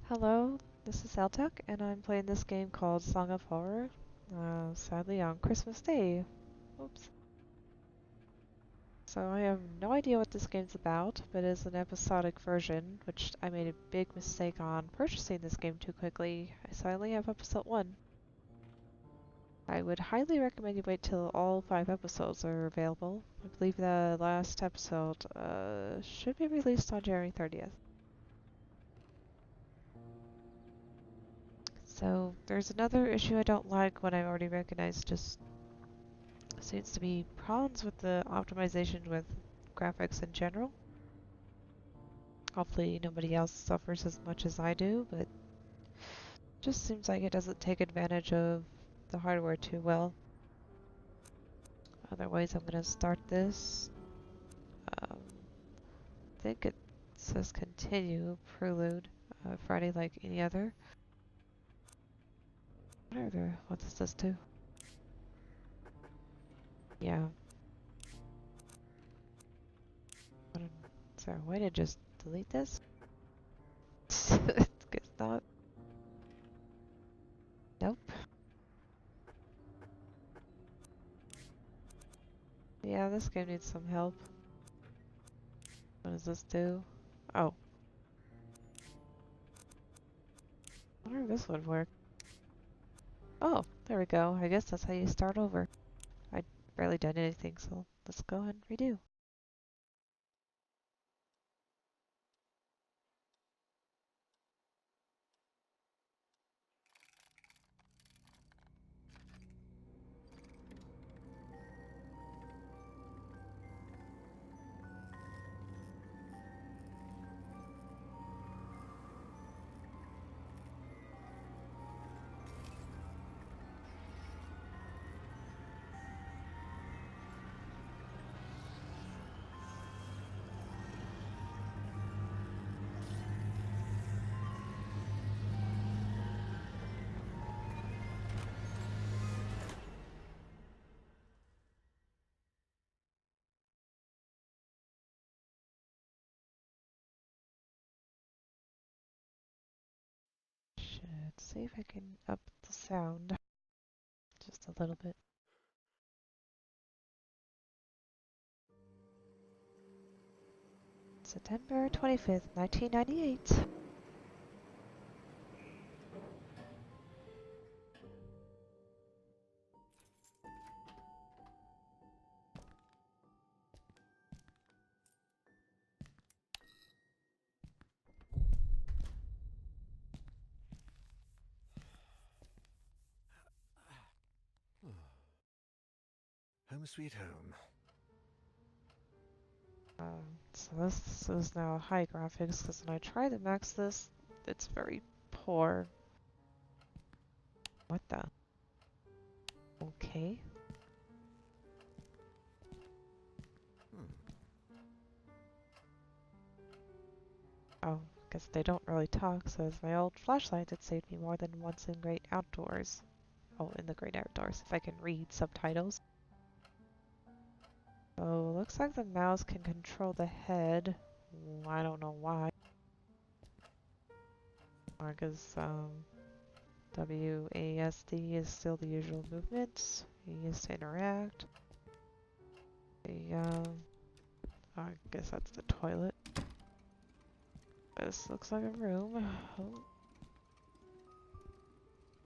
Hello, this is Eltek, and I'm playing this game called Song of Horror, sadly on Christmas Day. Oops. So I have no idea what this game's about, but it is an episodic version, which I made a big mistake on purchasing this game too quickly. So I only have episode 1. I would highly recommend you wait till all 5 episodes are available. I believe the last episode should be released on January 30th. So there's another issue I don't like when I already recognize just seems to be problems with the optimization with graphics in general. Hopefully nobody else suffers as much as I do, but it just seems like it doesn't take advantage of the hardware too well. Otherwise, I'm going to start this. I think it says continue, Prelude, Friday like any other. What does this do? Yeah. Is there a way to just delete this? Guess not. Nope. Yeah, this game needs some help. What does this do? Oh. I wonder if this would work. Oh, there we go. I guess that's how you start over. I'd barely done anything, so let's go ahead and redo. Should see if I can up the sound just a little bit. September 25th, 1998. Home sweet home. So this is now high graphics because when I try to max this, it's very poor. What the? Okay. Oh, guess they don't really talk, so as my old flashlight, it saved me more than once in Great Outdoors. Oh, in the Great Outdoors, if I can read subtitles. Oh, looks like the mouse can control the head. I don't know why. Or because, WASD is still the usual movements. You use to interact. I guess that's the toilet. This looks like a room. Oh.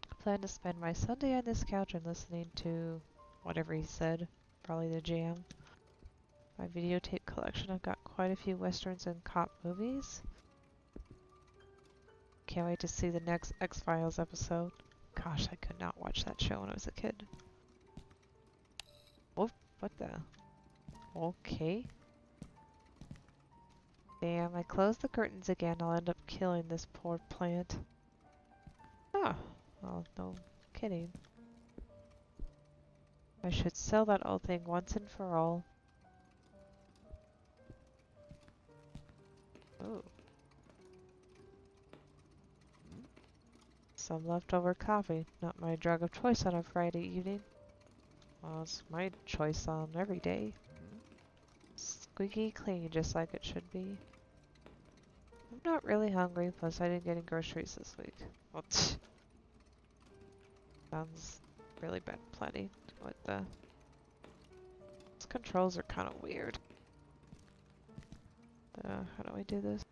I plan to spend my Sunday on this couch and listening to whatever he said. Probably the Jam. My videotape collection, I've got quite a few westerns and cop movies. Can't wait to see the next X-Files episode. Gosh, I could not watch that show when I was a kid. What the? Okay. Damn, I closed the curtains again. I'll end up killing this poor plant. Ah, well, no kidding. I should sell that old thing once and for all. Ooh. Some leftover coffee. Not my drug of choice on a Friday evening. Well, it's my choice on every day. Squeaky clean, just like it should be. I'm not really hungry, plus I didn't get any groceries this week. Well, sounds really been plenty. What the? These controls are kind of weird. How do I do this?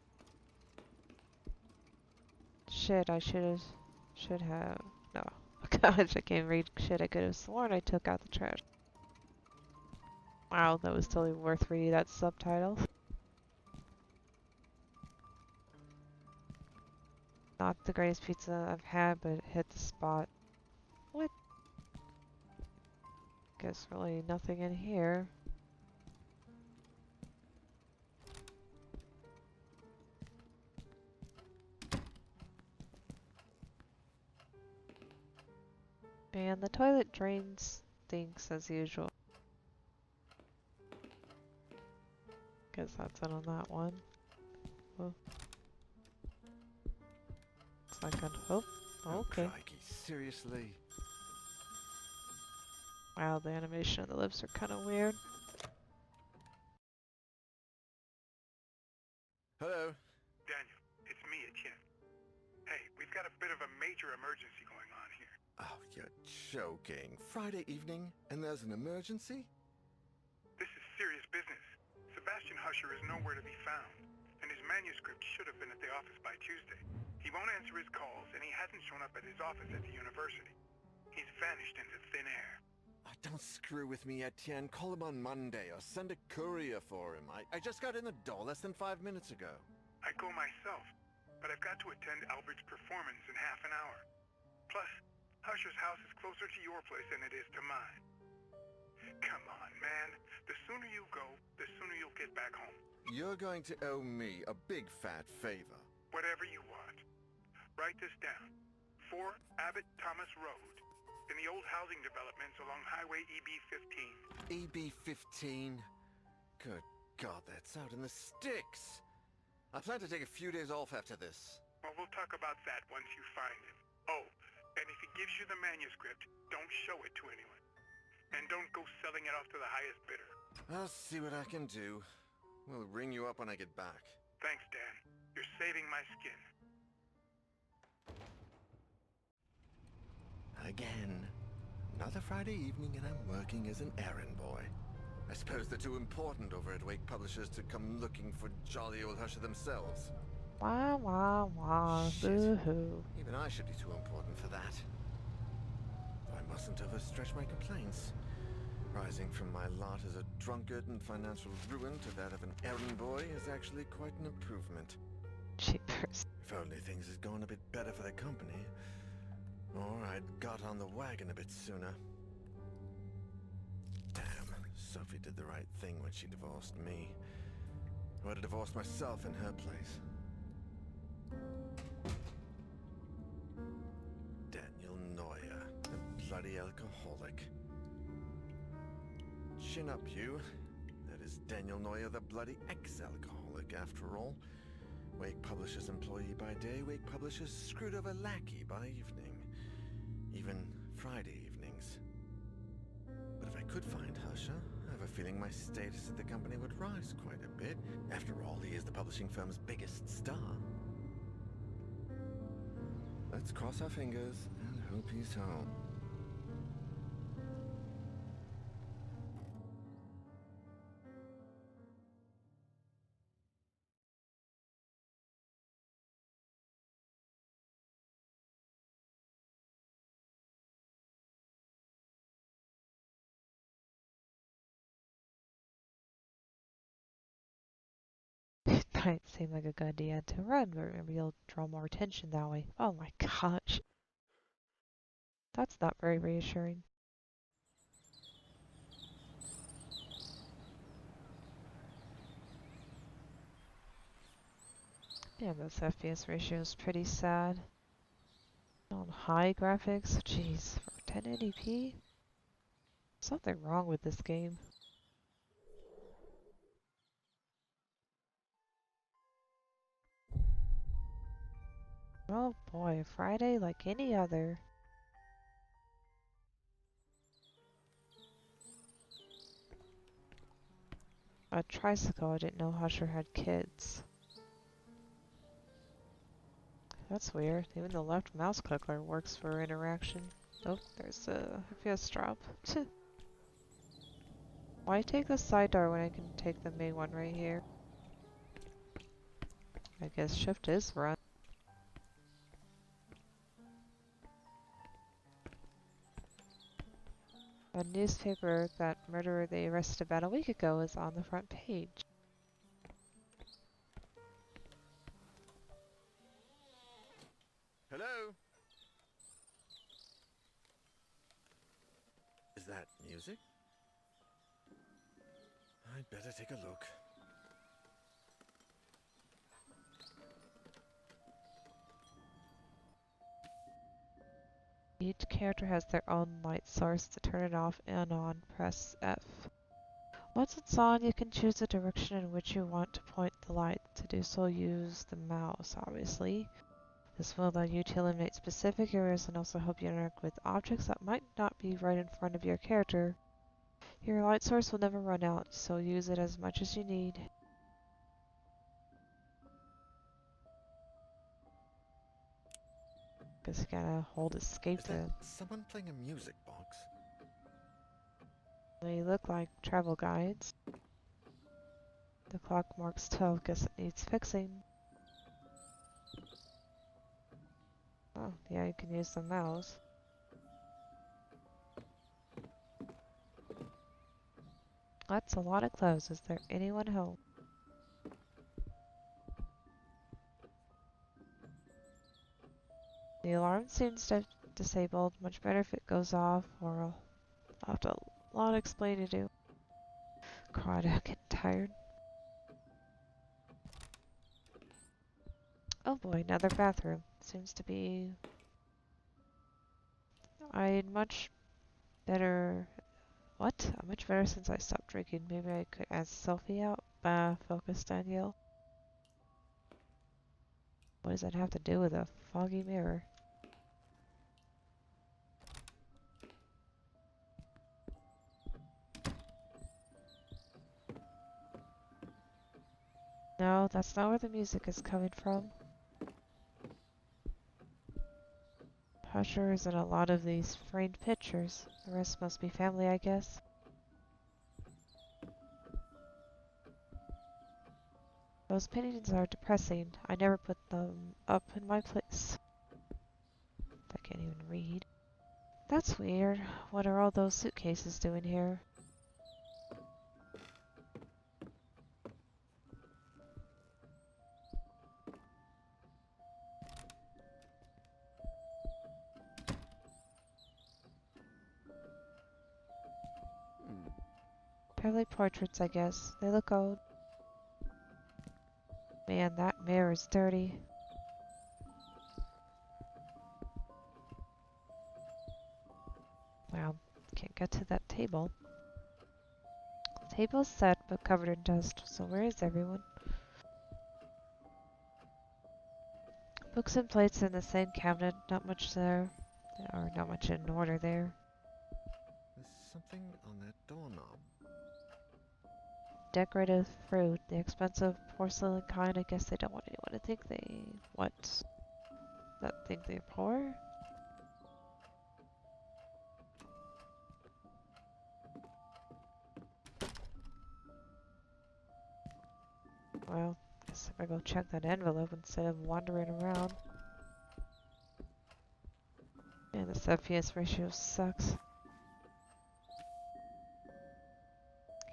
Shit, I should have. No. Gosh, I can't read shit. I could have sworn I took out the trash. Wow, that was totally worth reading that subtitle. Not the greatest pizza I've had, but it hit the spot. What? Guess really nothing in here. And the toilet drains stinks as usual. Guess that's it on that one. Oh. It's like an oh, okay. Oh, crikey, seriously? Wow, the animation of the lips are kind of weird. Hello? Daniel, it's me, Etienne. Hey, we've got a bit of a major emergency going on here. Oh, you're joking. Friday evening, and there's an emergency? This is serious business. Sebastian Husher is nowhere to be found, and his manuscript should have been at the office by Tuesday. He won't answer his calls, and he hasn't shown up at his office at the university. He's vanished into thin air. Oh, don't screw with me, Etienne. Call him on Monday, or send a courier for him. I just got in the door less than 5 minutes ago. I'd go myself, but I've got to attend Albert's performance in half an hour. Plus, Husher's house is closer to your place than it is to mine. Come on, man. The sooner you go, the sooner you'll get back home. You're going to owe me a big fat favor. Whatever you want. Write this down. 4 Abbott Thomas Road, in the old housing developments along Highway EB-15. EB-15? Good God, that's out in the sticks. I plan to take a few days off after this. Well, we'll talk about that once you find him. Oh, and if he gives you the manuscript, don't show it to anyone. And don't go selling it off to the highest bidder. I'll see what I can do. We'll ring you up when I get back. Thanks, Dan. You're saving my skin. Again. Another Friday evening and I'm working as an errand boy. I suppose they're too important over at Wake Publishers to come looking for jolly old Husher themselves. Wah wah wah, Shit. boo-hoo. Even I should be too important for that. Though I mustn't overstretch my complaints. Rising from my lot as a drunkard and financial ruin to that of an errand boy is actually quite an improvement. Jeepers. If only things had gone a bit better for the company. Or I'd got on the wagon a bit sooner. Damn, Sophie did the right thing when she divorced me. I would have divorced myself in her place. Daniel Neuer, the bloody alcoholic. Chin up, you. That is Daniel Neuer, the bloody ex-alcoholic, after all. Wake Publishers employee by day, Wake Publishers screwed over lackey by evening. Even Friday evenings. But if I could find Husher, I have a feeling my status at the company would rise quite a bit. After all, he is the publishing firm's biggest star. Let's cross our fingers and hope he's home. It might seem like a good idea to run, but remember you'll draw more attention that way. Oh my gosh. That's not very reassuring. Yeah, this FPS ratio is pretty sad. On high graphics, jeez, for 1080p? Something wrong with this game. Oh boy, Friday like any other. A tricycle, I didn't know Husher had kids. That's weird. Even the left mouse clicker works for interaction. Oh, there's a FPS drop. Why take the side door when I can take the main one right here? I guess shift is run. A newspaper that murderer they arrested about a week ago is on the front page. Hello? Is that music? I'd better take a look. Each character has their own light source. To turn it off and on, press F. Once it's on, you can choose the direction in which you want to point the light. To do so, use the mouse, obviously. This will allow you to illuminate specific areas and also help you interact with objects that might not be right in front of your character. Your light source will never run out, so use it as much as you need. Guess you gotta hold escape Is that to... someone playing a music box? They look like travel guides. The clock marks 12, guess it needs fixing. Oh, yeah, you can use the mouse. That's a lot of clothes. Is there anyone home? The alarm seems disabled. Much better if it goes off, or I'll have to a lot of explaining to do. God, I'm getting tired. Oh boy, another bathroom. Seems to be... I'd much better... What? I'm much better since I stopped drinking. Maybe I could ask Sophie out? Focus, Danielle. What does that have to do with a foggy mirror? No, that's not where the music is coming from. Usher is in a lot of these framed pictures. The rest must be family, I guess. Those paintings are depressing. I never put them up in my place. I can't even read. That's weird. What are all those suitcases doing here? Probably portraits, I guess. They look old. Man, that mirror is dirty. Wow, can't get to that table. The table's set, but covered in dust, so where is everyone? Books and plates in the same cabinet, not much there. Or not much in order there. There's something on that doorknob. Decorative fruit, the expensive porcelain kind. I guess they don't want anyone to think they... What? That think they're poor? Well, guess if I go check that envelope instead of wandering around. Man, this FPS ratio sucks.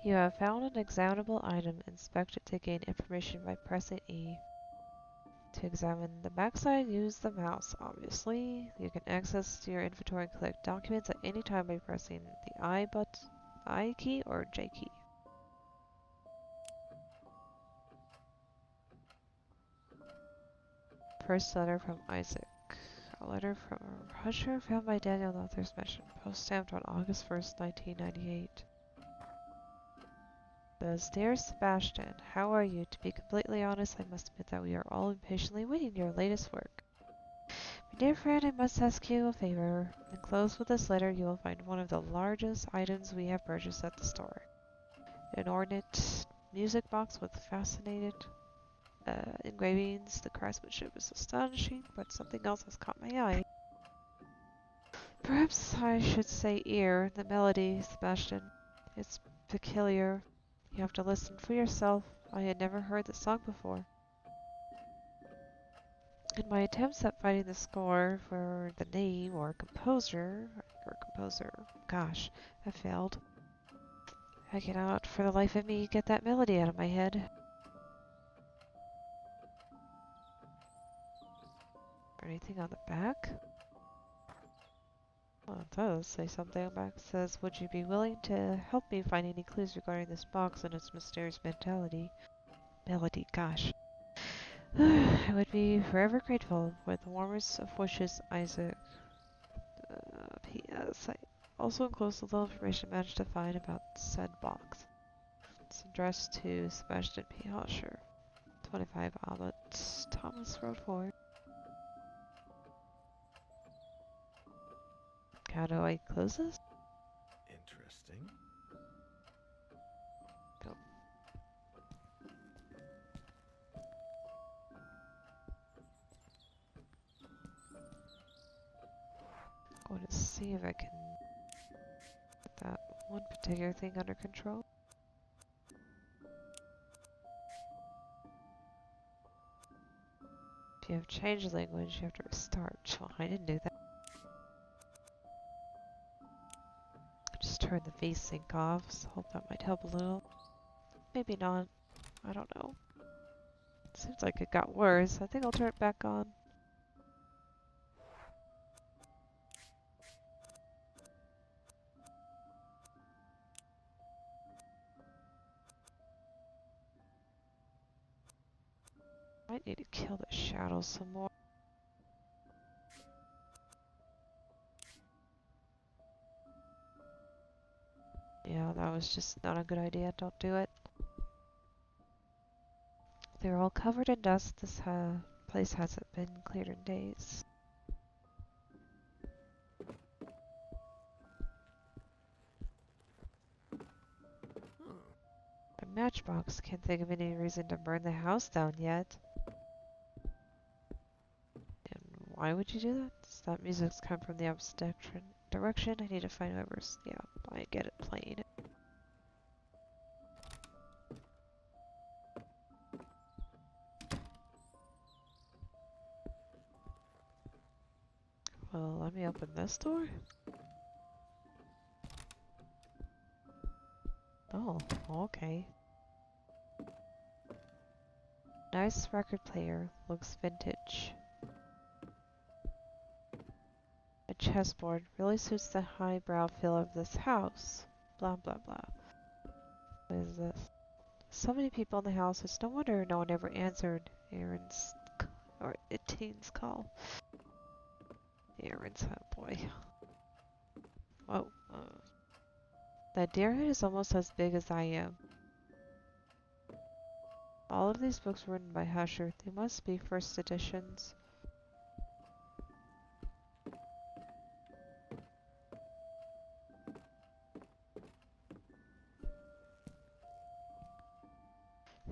You have found an examinable item. Inspect it to gain information by pressing E. To examine the backside, use the mouse, obviously. You can access your inventory and collect documents at any time by pressing the I key or J key. First letter from Isaac. A letter from Husher found by Daniel in author's mission. Post-stamped on August 1st, 1998. Says, Dear Sebastian, how are you? To be completely honest, I must admit that we are all impatiently waiting your latest work. My dear friend, I must ask you a favor. Enclosed with this letter, you will find one of the largest items we have purchased at the store. An ornate music box with engravings. The craftsmanship is astonishing, but something else has caught my eye. Perhaps I should say ear. The melody, Sebastian. It's peculiar. You have to listen for yourself. I had never heard the song before. In my attempts at finding the score for the name or composer, gosh, I failed. I cannot for the life of me get that melody out of my head. Anything on the back? Well, it does say something on the back. It says, would you be willing to help me find any clues regarding this box and its mysterious melody, gosh. I would be forever grateful. With the warmest of wishes, Isaac. P.S. I also enclosed the little information I managed to find about said box. It's addressed to Sebastian P. Hosher, 25 Abbott Thomas Road 4. How do I close this? Interesting. Go. Going to see if I can get that one particular thing under control. If you have changed language, you have to restart. Well, I didn't do that. Just turn the V-Sync off, so hope that might help a little. Maybe not. I don't know. Seems like it got worse. I think I'll turn it back on. Might need to kill the shadows some more. Yeah, that was just not a good idea. Don't do it. They're all covered in dust. This place hasn't been cleared in days. A matchbox. Can't think of any reason to burn the house down yet. And why would you do that? That music's come from the opposite direction. I need to find whoever's... Yeah, I get it playing. Well, let me open this door. Oh, okay. Nice record player. Looks vintage. A chessboard really suits the highbrow feel of this house. Blah blah blah. What is this? So many people in the house, it's no wonder no one ever answered Eteen's call. Aaron's, oh boy. Whoa. That deer head is almost as big as I am. All of these books were written by Husher. They must be first editions.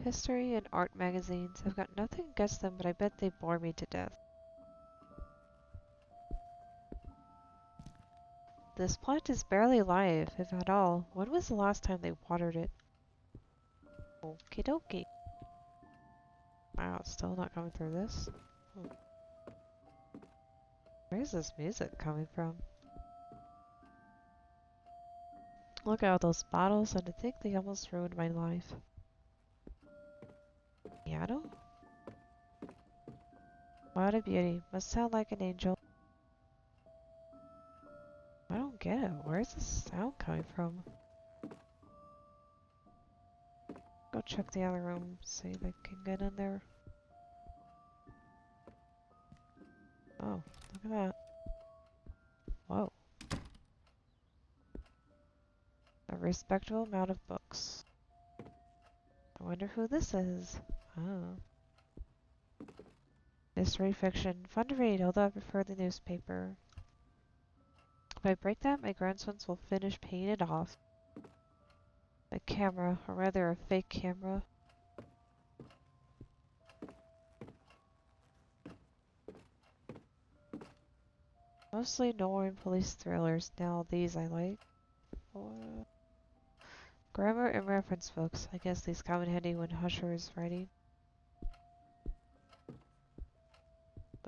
History and art magazines. I've got nothing against them, but I bet they bore me to death. This plant is barely alive, if at all. When was the last time they watered it? Okie dokie. Wow, it's still not coming through this. Where's this music coming from? Look at all those bottles, and I think they almost ruined my life. Piano? What a beauty. Must sound like an angel. I don't get it. Where's the sound coming from? Go check the other room, see if I can get in there. Oh, look at that. Whoa. A respectable amount of books. I wonder who this is. Oh. Mystery fiction. Fun to read, although I prefer the newspaper. If I break that, my grandsons will finish paying it off. A camera, or rather a fake camera. Mostly noir and police thrillers. Now these I like. Uh, Grammar and reference books. I guess these come in handy when Husher is writing.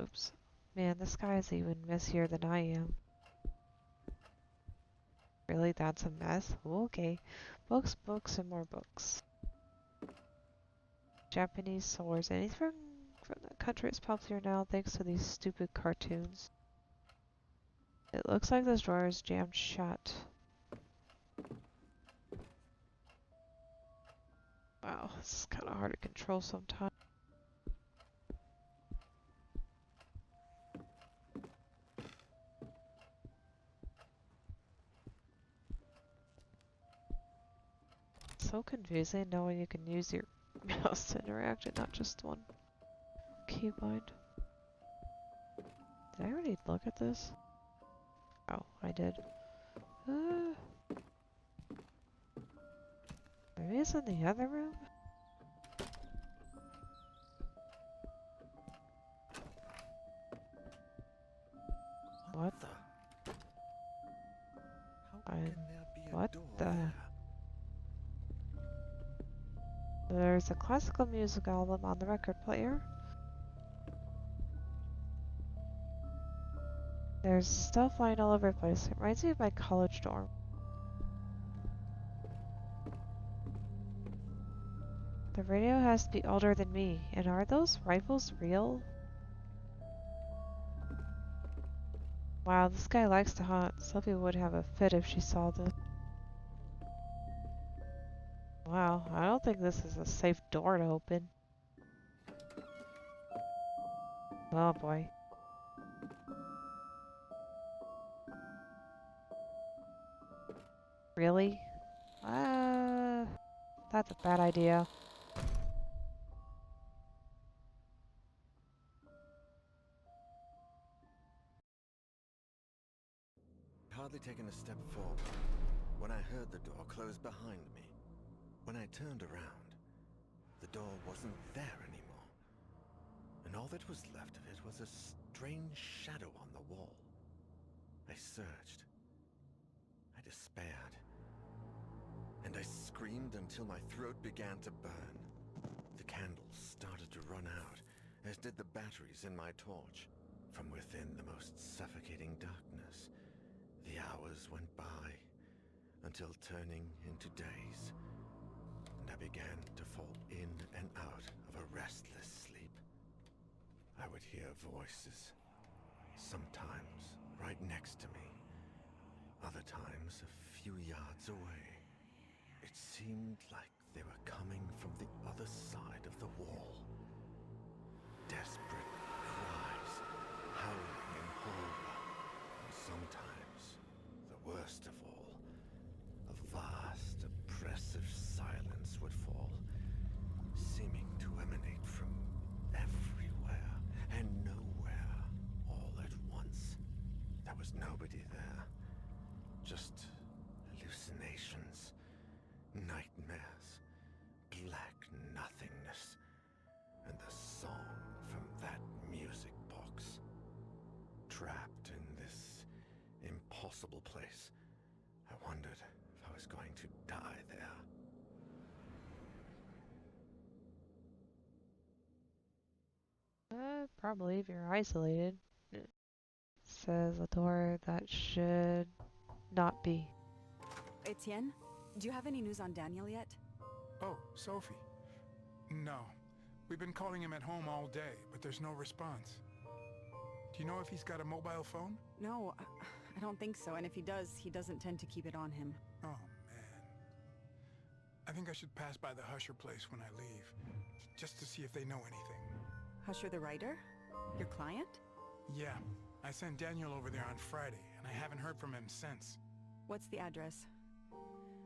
Oops. Man, this guy is even messier than I am. Really? That's a mess? Okay. Books, books, and more books. Japanese swords. Anything from the country is popular now thanks to these stupid cartoons. It looks like this drawer is jammed shut. Wow, this is kind of hard to control sometimes. So confusing knowing you can use your mouse to interact and not just one keybind. Did I already look at this? Oh, I did. Maybe it's in the other room? What? How can there be a What door the? there? There's a classical music album on the record player. There's stuff lying all over the place. It reminds me of my college dorm. The radio has to be older than me. And are those rifles real? Wow, this guy likes to hunt. Sophie would have a fit if she saw this. Wow, I don't think this is a safe door to open. Oh boy. Really? That's a bad idea. Hardly taken a step forward when I heard the door close behind me. When I turned around, the door wasn't there anymore, and all that was left of it was a strange shadow on the wall. I searched. I despaired. And I screamed until my throat began to burn. The candles started to run out, as did the batteries in my torch. From within the most suffocating darkness, the hours went by, until turning into days, and I began to fall in and out of a restless sleep. I would hear voices, sometimes right next to me, other times a few yards away. It seemed like they were coming from the other side of the wall. Desperate cries, howling in horror, and sometimes, the worst of all, a vast, oppressive silence would fall, seeming to emanate from everywhere and nowhere all at once. There was nobody there, just hallucinations, nightmares, black nothingness, and the song from that music box. Trapped in this impossible place, I wondered if I was going to die there. Probably if you're isolated. It says a door that should not be. Etienne, do you have any news on Daniel yet? Oh, Sophie. No. We've been calling him at home all day, but there's no response. Do you know if he's got a mobile phone? No, I don't think so, and if he does, he doesn't tend to keep it on him. Oh, man. I think I should pass by the Husher place when I leave, just to see if they know anything. Husher the writer? Your client? Yeah, I sent Daniel over there on Friday, and I haven't heard from him since. What's the address?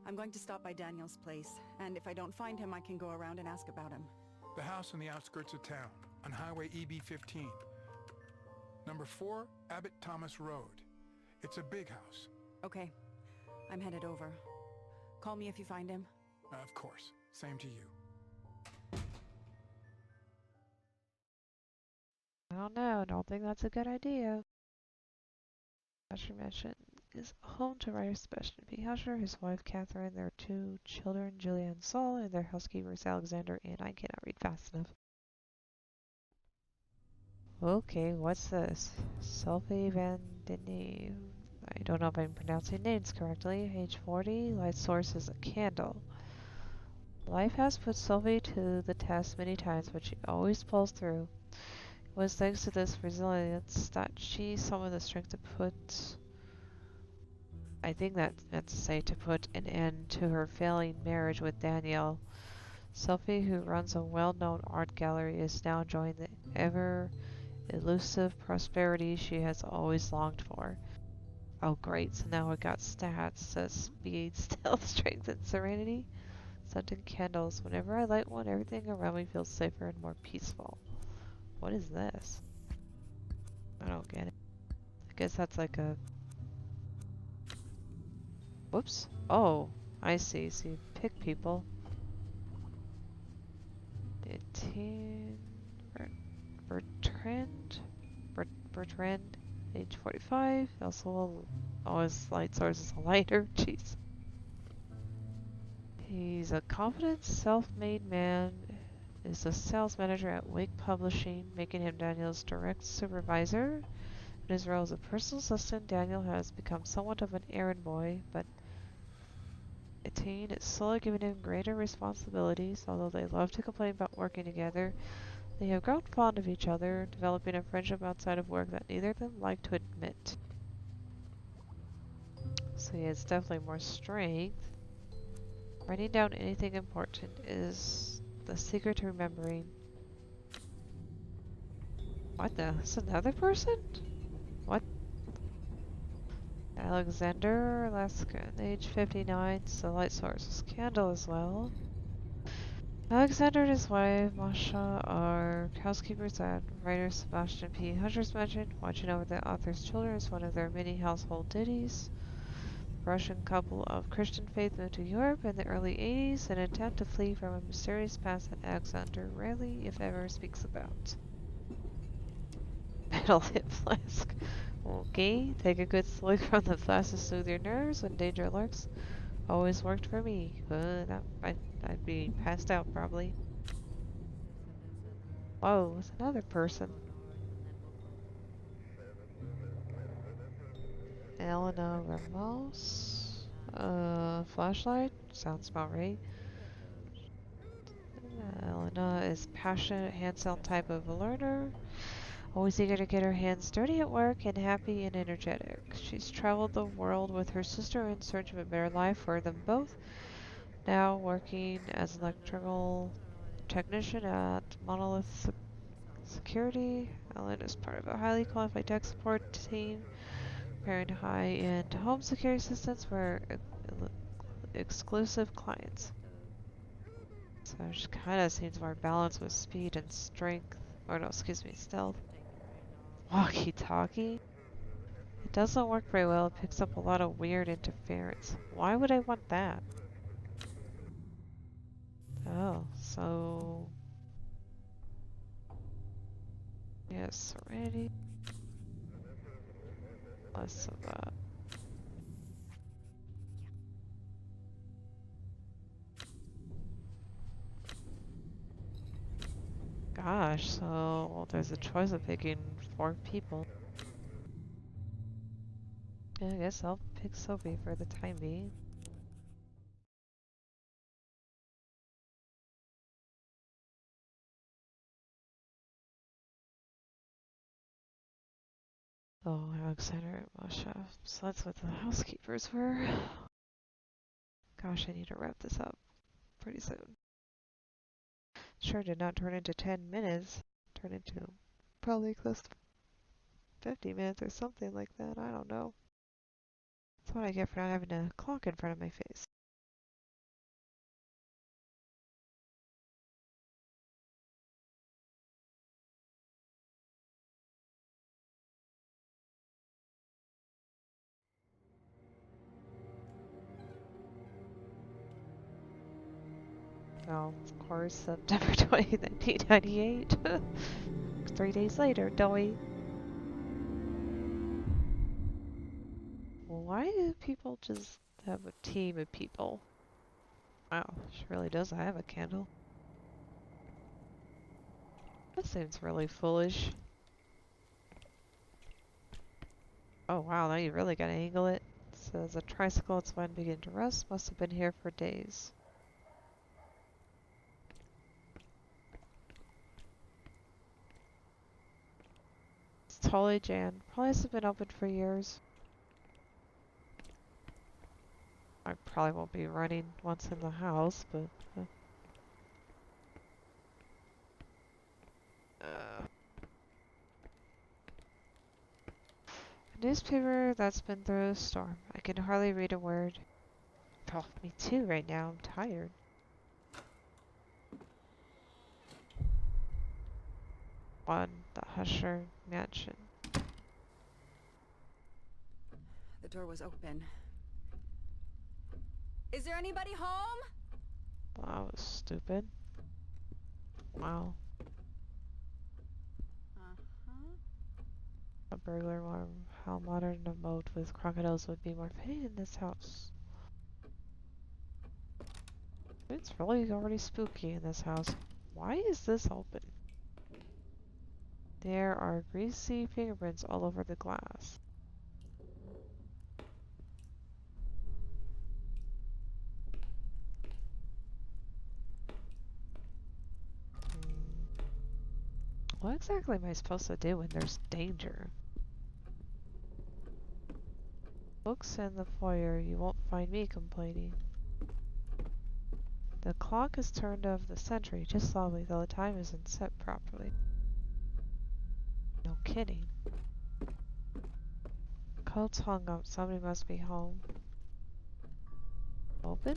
I'm going to stop by Daniel's place, and if I don't find him, I can go around and ask about him. The house on the outskirts of town, on Highway EB-15. Number 4, Abbott Thomas Road. It's a big house. Okay, I'm headed over. Call me if you find him. Of course. Same to you. I don't know. I don't think that's a good idea. Husher Mansion is home to writer Sebastian P. Husher, his wife Catherine, their two children Julia and Saul, and their housekeepers Alexander and I cannot read fast enough. Okay, what's this? Sophie Van Denny. I don't know if I'm pronouncing names correctly. Age 40, light source is a candle. Life has put Sophie to the test many times, but she always pulls through. It was thanks to this resilience that she summoned the strength to put, I think that meant to say, to put an end to her failing marriage with Daniel. Sophie, who runs a well-known art gallery, is now enjoying the ever elusive prosperity she has always longed for. Oh great, so now I got stats, says speed, stealth, strength, and serenity. Scented candles. Whenever I light one, everything around me feels safer and more peaceful. What is this? I don't get it. I guess that's like a... Whoops. Oh, I see. So you pick people. 18... Bertrand, age 45. Also, always light source is a lighter. Jeez. He's a confident, self-made man. Is a sales manager at Wake Publishing, making him Daniel's direct supervisor. In his role as a personal assistant, Daniel has become somewhat of an errand boy, but Etienne is slowly giving him greater responsibilities. Although they love to complain about working together, they have grown fond of each other, developing a friendship outside of work that neither of them like to admit. So he has definitely more strength. Writing down anything important is the secret to remembering. What the? That's another person? What? Alexander, Alaska, age 59, so light source is candle as well. Alexander and his wife, Masha, are housekeepers at writer Sebastian P. Husher's Mansion. Watching over the author's children is one of their many household ditties. The Russian couple of Christian faith moved to Europe in the early 80s in an attempt to flee from a mysterious past that Alexander rarely, if ever, speaks about. Metal hip flask. Okay, take a good slug from the flask to soothe your nerves when danger lurks. Always worked for me. I'd be passed out probably. Whoa, it's another person. Elena Ramos. Flashlight? Sounds about right. Elena is passionate, hands-on type of a learner. Always eager to get her hands dirty at work and happy and energetic. She's traveled the world with her sister in search of a better life for them both. Now working as an electrical technician at Monolith Security. Ellen is part of a highly qualified tech support team preparing high-end home security systems for exclusive clients. So she kind of seems more balanced with speed and strength. Or no, excuse me, stealth. Walkie-talkie? It doesn't work very well. It picks up a lot of weird interference. Why would I want that? Oh, so... Yes, already. Less of that. Gosh, so there's a choice of picking 4 people. Yeah, I guess I'll pick Sophie for the time being. Oh, Alexander and Masha. So that's what the housekeepers were. Gosh, I need to wrap this up pretty soon. Sure did not turn into 10 minutes. Turn into probably close to 50 minutes or something like that. I don't know. That's what I get for not having a clock in front of my face. Well, of course, September 20th, 1998. 3 days later, doy. Why do people just have a team of people? Wow, she really does have a candle. That seems really foolish. Oh wow, now you really gotta angle it. It says a tricycle, its wind beginning to rust, must have been here for days. It's totally jammed. Probably hasn't been open for years. I probably won't be running once in the house, but... A newspaper that's been through a storm. I can hardly read a word. Oh, me too right now. I'm tired. On the Husher Mansion. The door was open. Is there anybody home? Wow, that was stupid. Wow. Uh-huh. A burglar alarm. How modern a moat with crocodiles would be more fitting in this house. It's really already spooky in this house. Why is this open? There are greasy fingerprints all over the glass. What exactly am I supposed to do when there's danger? Books in the foyer, you won't find me complaining. The clock is turned of the century, just slowly, though the time isn't set properly. No kidding. Coat's hung up, somebody must be home. Open?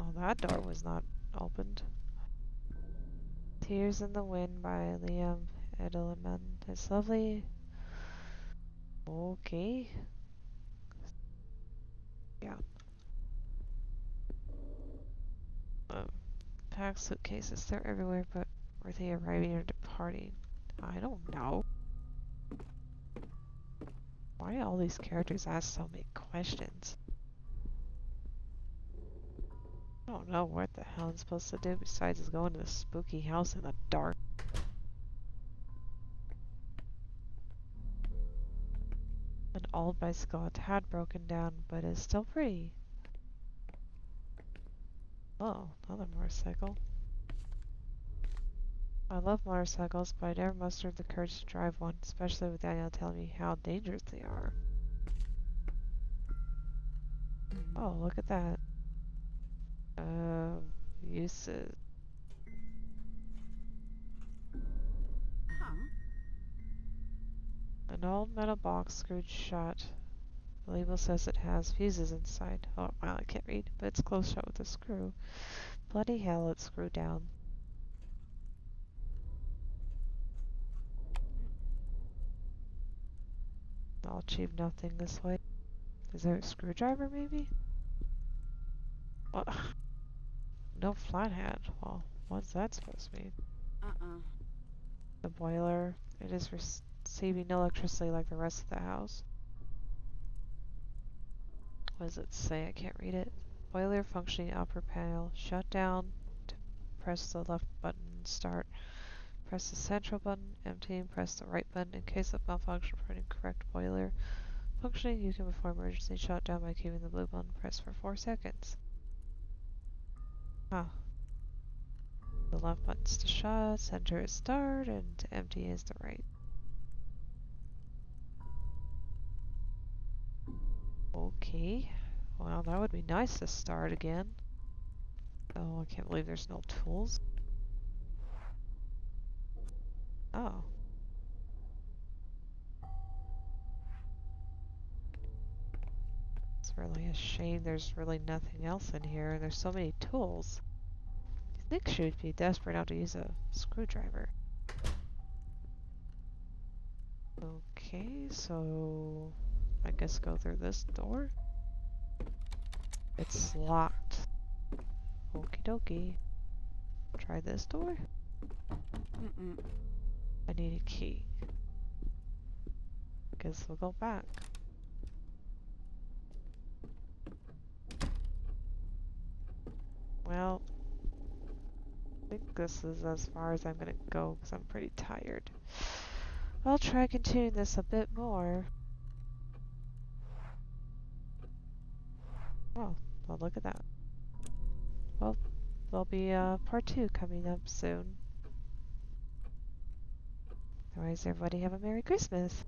Oh, that door was not opened. Tears in the Wind by Liam Edelman. It's lovely. Okay. Yeah. Packed suitcases. They're everywhere, but were they arriving or departing? I don't know. Why all these characters ask so many questions? I don't know what the hell I'm supposed to do besides just go into the spooky house in the dark. An old bicycle, a tad broken down, but is still pretty. Oh, another motorcycle. I love motorcycles, but I never mustered the courage to drive one, especially with Daniel telling me how dangerous they are. Oh, look at that. Uses. Huh. An old metal box screwed shut. The label says it has fuses inside. Oh, wow, I can't read, but it's closed shut with a screw. Bloody hell, it's screwed down. I'll achieve nothing this way. Is there a screwdriver, maybe? What? No flathead. Well, what's that supposed to mean? The boiler. It is receiving no electricity like the rest of the house. What does it say? I can't read it. Boiler functioning upper panel. Shut down. To press the left button. Start. Press the central button. Emptying. Press the right button. In case of malfunction for an incorrect boiler functioning, you can perform emergency shutdown by keeping the blue button pressed for 4 seconds. Huh. The left button's to shut, center is start, and to empty is the right. Okay. Well, that would be nice to start again. Oh, I can't believe there's no tools. Oh. It's really a shame there's really nothing else in here, and there's so many tools. You think she would be desperate enough to use a screwdriver. Okay, so I guess go through this door. It's locked. Okie dokie. Try this door. I need a key. Guess we'll go back. Well, I think this is as far as I'm gonna go because I'm pretty tired. I'll try continuing this a bit more. Oh, well, look at that. Well, there'll be part 2 coming up soon. Otherwise, everybody have a Merry Christmas.